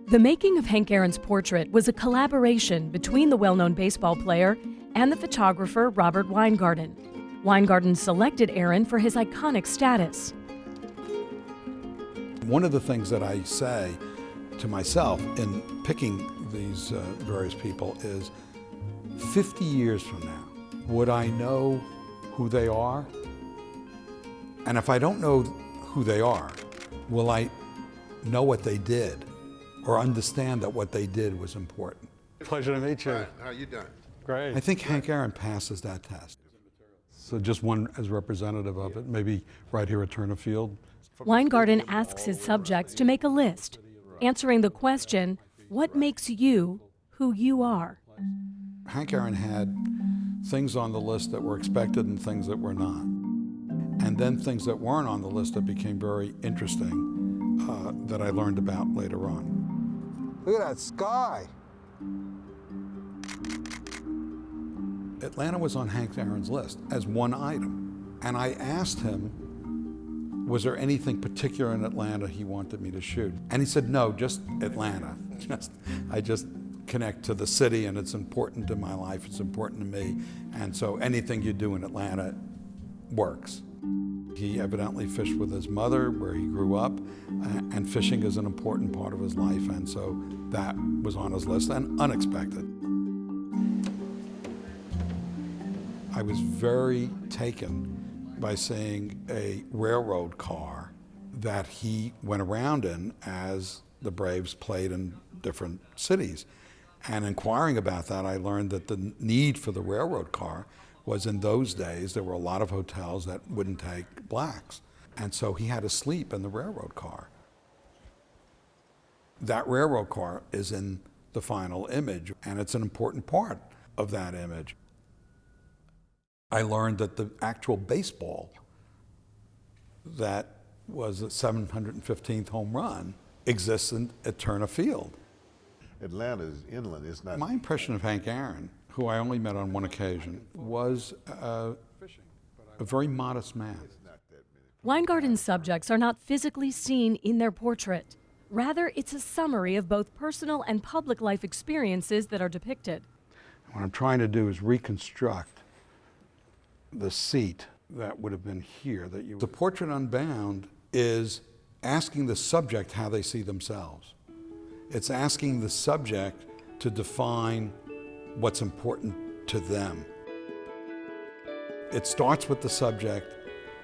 The making of Hank Aaron's portrait was a collaboration between the well-known baseball player and the photographer Robert Weingarten. Weingarten selected Aaron for his iconic status. One of the things that I say to myself in picking these various people is, 50 years from now, would I know who they are? And if I don't know who they are, will I know what they did or understand that what they did was important? Pleasure to meet you. Hi, how you doing? Great. I think Hank Aaron passes that test. So just one as representative of it, maybe right here at Turner Field. Weingarten asks his subjects to make a list, answering the question, what makes you who you are? Hank Aaron had things on the list that were expected and things that were not. And then things that weren't on the list that became very interesting that I learned about later on. Look at that sky. Atlanta was on Hank Aaron's list as one item. And I asked him, was there anything particular in Atlanta he wanted me to shoot? And he said, no, just Atlanta. I just connect to the city and it's important to my life, it's important to me. And so anything you do in Atlanta works. He evidently fished with his mother where he grew up, and fishing is an important part of his life, and so that was on his list and unexpected. I was very taken by seeing a railroad car that he went around in as the Braves played in different cities. And inquiring about that, I learned that the need for the railroad car was, in those days, there were a lot of hotels that wouldn't take blacks. And so he had to sleep in the railroad car. That railroad car is in the final image, and it's an important part of that image. I learned that the actual baseball that was the 715th home run exists at Turner Field. Atlanta's inland, it's not. My impression of Hank Aaron, who I only met on one occasion, was a very modest man. Weingarten's subjects are not physically seen in their portrait. Rather, it's a summary of both personal and public life experiences that are depicted. What I'm trying to do is reconstruct the seat that would have been here. The portrait unbound is asking the subject how they see themselves. It's asking the subject to define what's important to them. It starts with the subject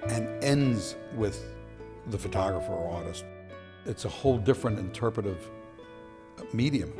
and ends with the photographer or artist. It's a whole different interpretive medium.